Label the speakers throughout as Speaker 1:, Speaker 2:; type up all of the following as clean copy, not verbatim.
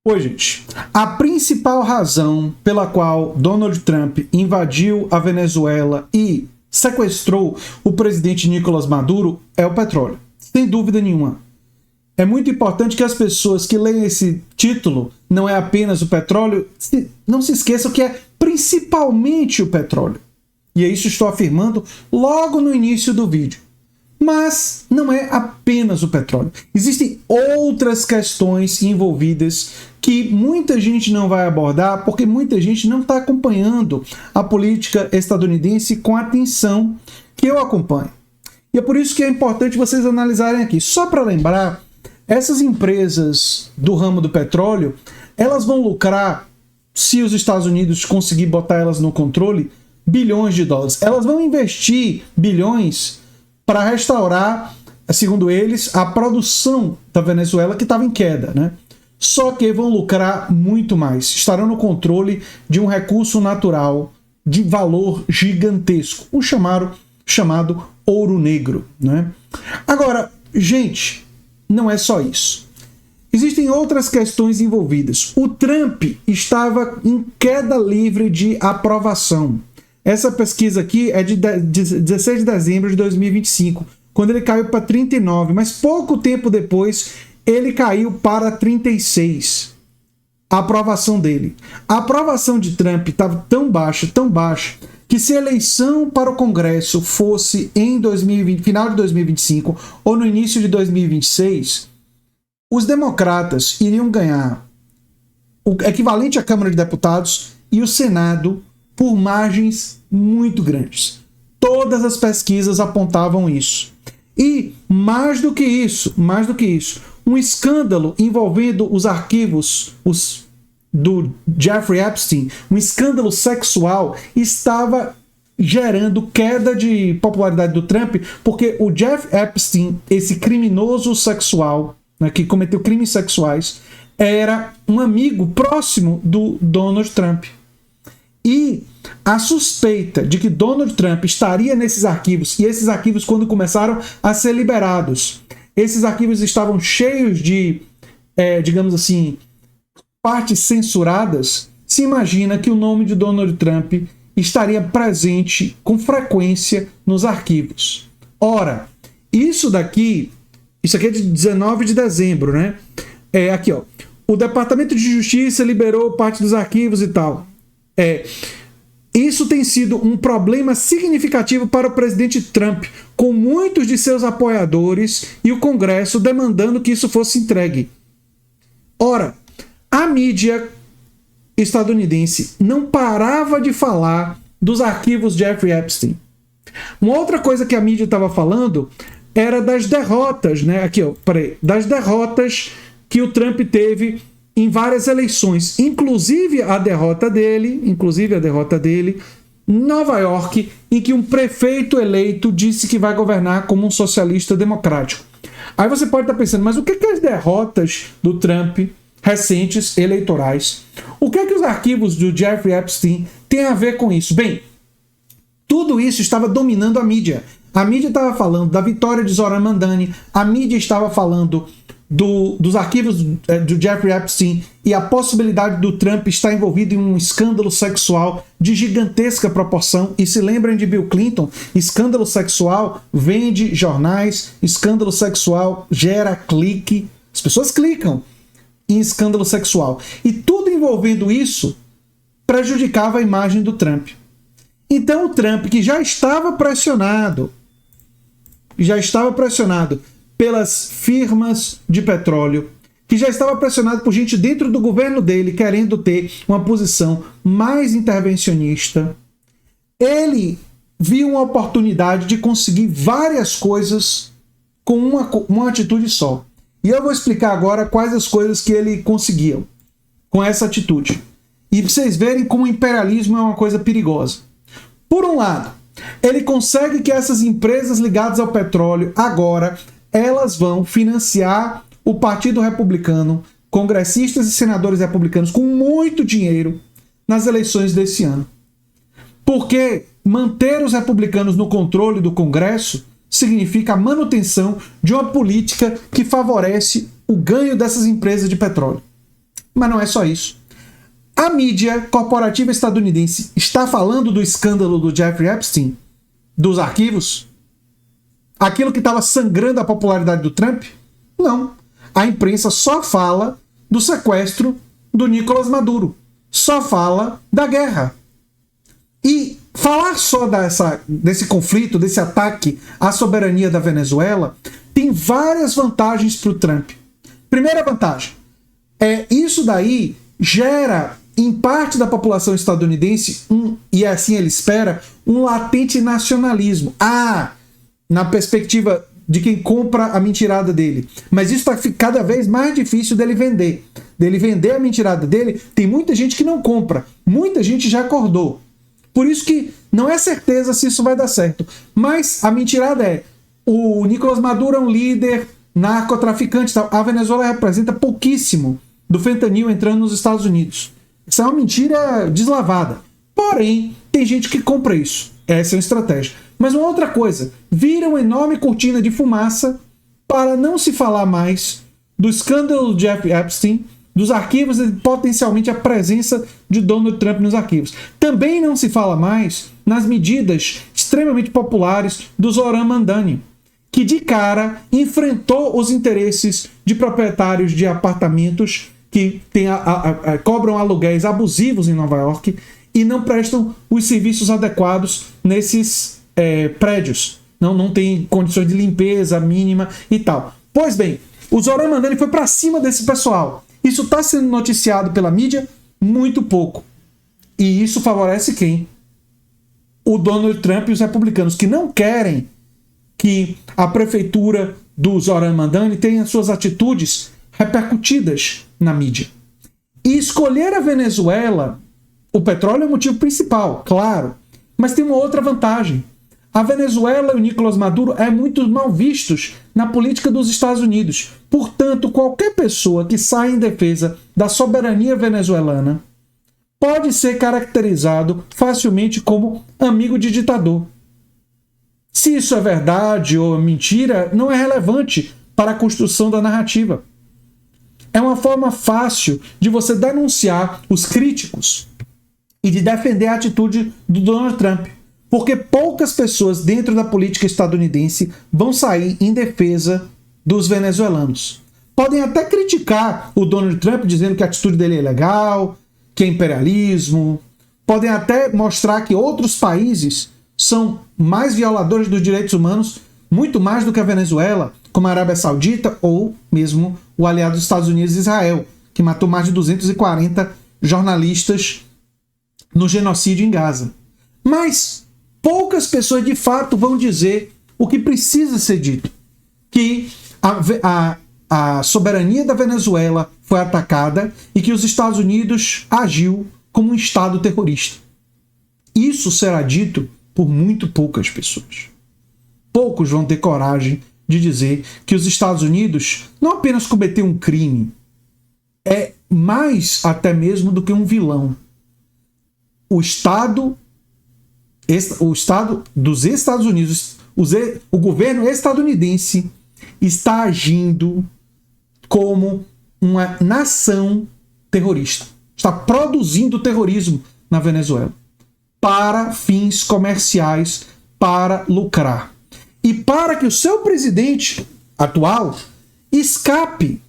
Speaker 1: Oi, gente. A principal razão pela qual Donald Trump invadiu a Venezuela e sequestrou o presidente Nicolás Maduro é o petróleo. Sem dúvida nenhuma. É muito importante que as pessoas que leem esse título, não é apenas o petróleo, não se esqueçam que é principalmente o petróleo. E é isso que estou afirmando logo no início do vídeo. Mas não é apenas o petróleo. Existem outras questões envolvidas que muita gente não vai abordar porque muita gente não está acompanhando a política estadunidense com a atenção que eu acompanho. E é por isso que é importante vocês analisarem aqui. Só para lembrar, essas empresas do ramo do petróleo, elas vão lucrar, se os Estados Unidos conseguir botar elas no controle, bilhões de dólares. Elas vão investir bilhões para restaurar, segundo eles, a produção da Venezuela que estava em queda, né? Só que vão lucrar muito mais. Estarão no controle de um recurso natural de valor gigantesco, o chamado ouro negro, né? Agora, gente, não é só isso. Existem outras questões envolvidas. O Trump estava em queda livre de aprovação. Essa pesquisa aqui é de 16 de dezembro de 2025, quando ele caiu para 39, mas pouco tempo depois ele caiu para 36. A aprovação dele. A aprovação de Trump estava tão baixa, que se a eleição para o Congresso fosse em final de 2025 ou no início de 2026, os democratas iriam ganhar o equivalente à Câmara de Deputados e o Senado por margens muito grandes. Todas as pesquisas apontavam isso. E, mais do que isso, um escândalo envolvendo os arquivos do Jeffrey Epstein, um escândalo sexual, estava gerando queda de popularidade do Trump, porque o Jeff Epstein, esse criminoso sexual, né, que cometeu crimes sexuais, era um amigo próximo do Donald Trump. E a suspeita de que Donald Trump estaria nesses arquivos, e esses arquivos, quando começaram a ser liberados, esses arquivos estavam cheios de, digamos assim, partes censuradas, se imagina que o nome de Donald Trump estaria presente com frequência nos arquivos. Ora, isso aqui é de 19 de dezembro, né? Aqui, ó. O Departamento de Justiça liberou parte dos arquivos e tal. Isso tem sido um problema significativo para o presidente Trump, com muitos de seus apoiadores e o Congresso demandando que isso fosse entregue. Ora, a mídia estadunidense não parava de falar dos arquivos Jeffrey Epstein. Uma outra coisa que a mídia estava falando era das derrotas, né? Aqui, ó, das derrotas que o Trump teve em várias eleições, inclusive a derrota dele em Nova York, em que um prefeito eleito disse que vai governar como um socialista democrático. Aí você pode estar pensando, mas o que as derrotas do Trump recentes eleitorais, o que os arquivos do Jeffrey Epstein têm a ver com isso? Bem, tudo isso estava dominando a mídia. A mídia estava falando da vitória de Zoran Mandani, a mídia estava falando dos arquivos do Jeffrey Epstein e a possibilidade do Trump estar envolvido em um escândalo sexual de gigantesca proporção. E se lembrem de Bill Clinton, escândalo sexual vende jornais, escândalo sexual gera clique, as pessoas clicam em escândalo sexual. E tudo envolvendo isso prejudicava a imagem do Trump. Então o Trump, que já estava pressionado pelas firmas de petróleo, que já estava pressionado por gente dentro do governo dele querendo ter uma posição mais intervencionista, ele viu uma oportunidade de conseguir várias coisas com uma atitude só. E eu vou explicar agora quais as coisas que ele conseguiu com essa atitude. E pra vocês verem como o imperialismo é uma coisa perigosa. Por um lado, ele consegue que essas empresas ligadas ao petróleo agora elas vão financiar o Partido Republicano, congressistas e senadores republicanos com muito dinheiro nas eleições desse ano. Porque manter os republicanos no controle do Congresso significa a manutenção de uma política que favorece o ganho dessas empresas de petróleo. Mas não é só isso. A mídia corporativa estadunidense está falando do escândalo do Jeffrey Epstein, dos arquivos? Aquilo que estava sangrando a popularidade do Trump? Não. A imprensa só fala do sequestro do Nicolás Maduro. Só fala da guerra. E falar só desse conflito, desse ataque à soberania da Venezuela, tem várias vantagens para o Trump. Primeira vantagem, isso daí gera, em parte da população estadunidense, e assim ele espera, um latente nacionalismo. Na perspectiva de quem compra a mentirada dele. Mas isso está cada vez mais difícil dele vender. Dele vender a mentirada dele, tem muita gente que não compra. Muita gente já acordou. Por isso que não é certeza se isso vai dar certo. Mas a mentirada o Nicolás Maduro é um líder narcotraficante. A Venezuela representa pouquíssimo do fentanil entrando nos Estados Unidos. Isso é uma mentira deslavada. Porém, tem gente que compra isso. Essa é uma estratégia. Mas uma outra coisa, vira uma enorme cortina de fumaça para não se falar mais do escândalo do Jeffrey Epstein, dos arquivos e potencialmente a presença de Donald Trump nos arquivos. Também não se fala mais nas medidas extremamente populares do Zoran Mandani, que de cara enfrentou os interesses de proprietários de apartamentos que cobram aluguéis abusivos em Nova York e não prestam os serviços adequados nesses prédios. Não tem condições de limpeza mínima e tal. Pois bem, o Zoran Mandani foi para cima desse pessoal. Isso está sendo noticiado pela mídia muito pouco. E isso favorece quem? O Donald Trump e os republicanos, que não querem que a prefeitura do Zoran Mandani tenha suas atitudes repercutidas na mídia. E escolher a Venezuela, o petróleo é o motivo principal, claro, mas tem uma outra vantagem. A Venezuela e o Nicolás Maduro é muito mal vistos na política dos Estados Unidos. Portanto, qualquer pessoa que saia em defesa da soberania venezuelana pode ser caracterizado facilmente como amigo de ditador. Se isso é verdade ou mentira, não é relevante para a construção da narrativa. É uma forma fácil de você denunciar os críticos e de defender a atitude do Donald Trump. Porque poucas pessoas dentro da política estadunidense vão sair em defesa dos venezuelanos. Podem até criticar o Donald Trump, dizendo que a atitude dele é ilegal, que é imperialismo. Podem até mostrar que outros países são mais violadores dos direitos humanos, muito mais do que a Venezuela, como a Arábia Saudita ou mesmo o aliado dos Estados Unidos, Israel, que matou mais de 240 jornalistas no genocídio em Gaza. Mas poucas pessoas de fato vão dizer o que precisa ser dito, que a soberania da Venezuela foi atacada e que os Estados Unidos agiu como um Estado terrorista. Isso será dito por muito poucas pessoas. Poucos vão ter coragem de dizer que os Estados Unidos não apenas cometeu um crime, é mais até mesmo do que um vilão. O Estado dos Estados Unidos, o governo estadunidense está agindo como uma nação terrorista. Está produzindo terrorismo na Venezuela para fins comerciais, para lucrar. E para que o seu presidente atual escape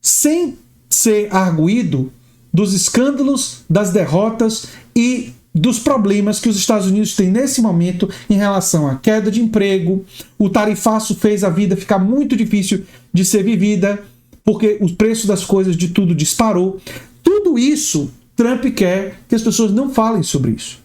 Speaker 1: sem ser arguido dos escândalos, das derrotas e dos problemas que os Estados Unidos têm nesse momento em relação à queda de emprego. O tarifaço fez a vida ficar muito difícil de ser vivida, porque o preço das coisas de tudo disparou. Tudo isso, Trump quer que as pessoas não falem sobre isso.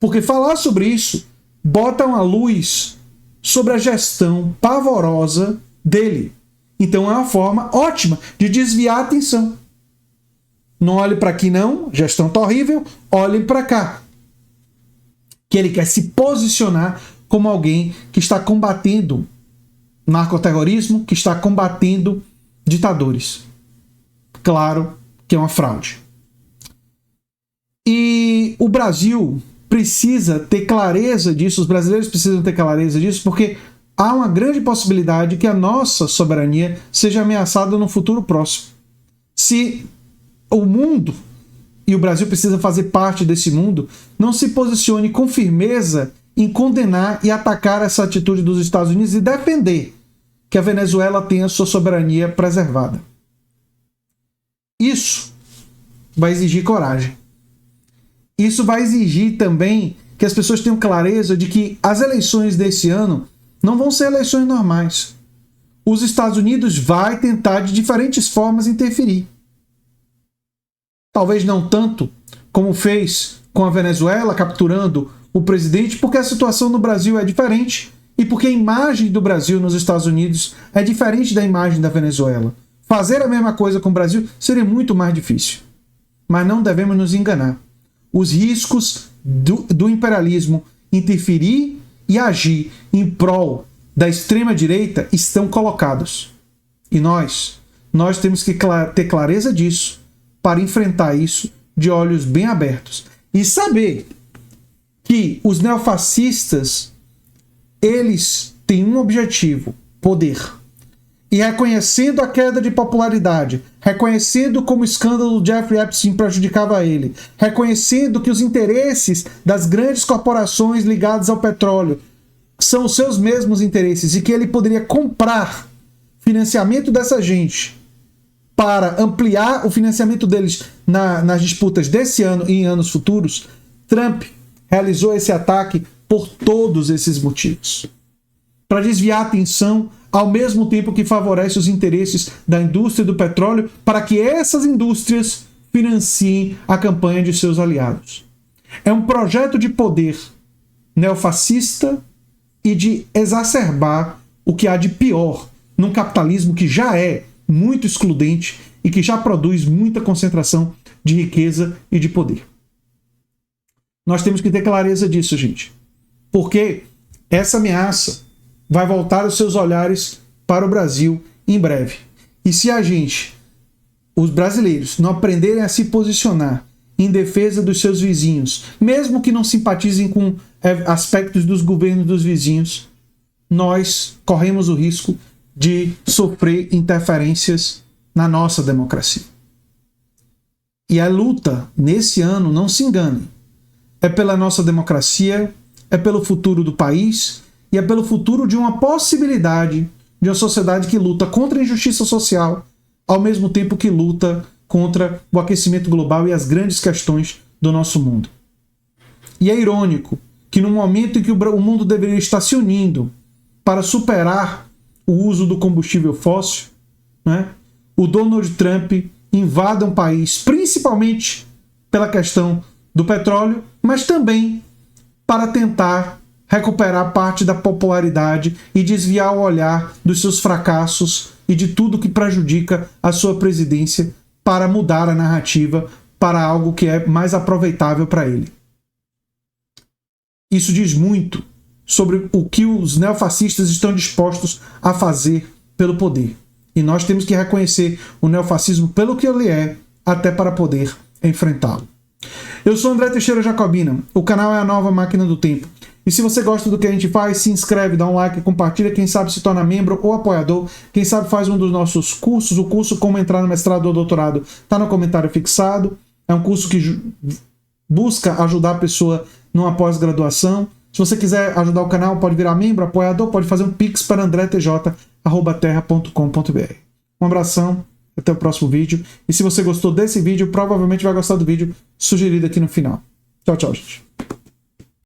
Speaker 1: Porque falar sobre isso bota uma luz sobre a gestão pavorosa dele. Então é uma forma ótima de desviar a atenção. Não olhe para aqui não, gestão tá horrível, olhem para cá. Que ele quer se posicionar como alguém que está combatendo narcoterrorismo, que está combatendo ditadores. Claro que é uma fraude. E o Brasil precisa ter clareza disso, os brasileiros precisam ter clareza disso, porque há uma grande possibilidade que a nossa soberania seja ameaçada no futuro próximo. Se o mundo, e o Brasil precisa fazer parte desse mundo, não se posicione com firmeza em condenar e atacar essa atitude dos Estados Unidos e defender que a Venezuela tenha sua soberania preservada. Isso vai exigir coragem. Isso vai exigir também que as pessoas tenham clareza de que as eleições desse ano não vão ser eleições normais. Os Estados Unidos vai tentar de diferentes formas interferir. Talvez não tanto como fez com a Venezuela, capturando o presidente, porque a situação no Brasil é diferente e porque a imagem do Brasil nos Estados Unidos é diferente da imagem da Venezuela. Fazer a mesma coisa com o Brasil seria muito mais difícil. Mas não devemos nos enganar. Os riscos do imperialismo interferir e agir em prol da extrema-direita estão colocados. E nós temos que ter clareza disso para enfrentar isso de olhos bem abertos. E saber que os neofascistas, eles têm um objetivo: poder. E reconhecendo a queda de popularidade, reconhecendo como o escândalo do Jeffrey Epstein prejudicava ele, reconhecendo que os interesses das grandes corporações ligadas ao petróleo são os seus mesmos interesses e que ele poderia comprar financiamento dessa gente para ampliar o financiamento deles nas disputas desse ano e em anos futuros, Trump realizou esse ataque por todos esses motivos. Para desviar a atenção, ao mesmo tempo que favorece os interesses da indústria do petróleo, para que essas indústrias financiem a campanha de seus aliados. É um projeto de poder neofascista e de exacerbar o que há de pior num capitalismo que já é muito excludente e que já produz muita concentração de riqueza e de poder. Nós temos que ter clareza disso, gente. Porque essa ameaça vai voltar os seus olhares para o Brasil em breve. E se a gente, os brasileiros, não aprenderem a se posicionar em defesa dos seus vizinhos, mesmo que não simpatizem com aspectos dos governos dos vizinhos, nós corremos o risco de sofrer interferências na nossa democracia. E a luta nesse ano, não se engane, é pela nossa democracia, é pelo futuro do país e é pelo futuro de uma possibilidade de uma sociedade que luta contra a injustiça social, ao mesmo tempo que luta contra o aquecimento global e as grandes questões do nosso mundo. E é irônico que no momento em que o mundo deveria estar se unindo para superar o uso do combustível fóssil, né, o Donald Trump invada um país, principalmente pela questão do petróleo, mas também para tentar recuperar parte da popularidade e desviar o olhar dos seus fracassos e de tudo que prejudica a sua presidência para mudar a narrativa para algo que é mais aproveitável para ele. Isso diz muito sobre o que os neofascistas estão dispostos a fazer pelo poder. E nós temos que reconhecer o neofascismo pelo que ele é, até para poder enfrentá-lo. Eu sou André Teixeira Jacobina, o canal é a Nova Máquina do Tempo. E se você gosta do que a gente faz, se inscreve, dá um like, compartilha, quem sabe se torna membro ou apoiador, quem sabe faz um dos nossos cursos, o curso Como Entrar no Mestrado ou Doutorado está no comentário fixado, é um curso que busca ajudar a pessoa numa pós-graduação. Se você quiser ajudar o canal, pode virar membro, apoiador, pode fazer um pix para andretj@terra.com.br. Um abração, até o próximo vídeo. E se você gostou desse vídeo, provavelmente vai gostar do vídeo sugerido aqui no final. Tchau, tchau, gente.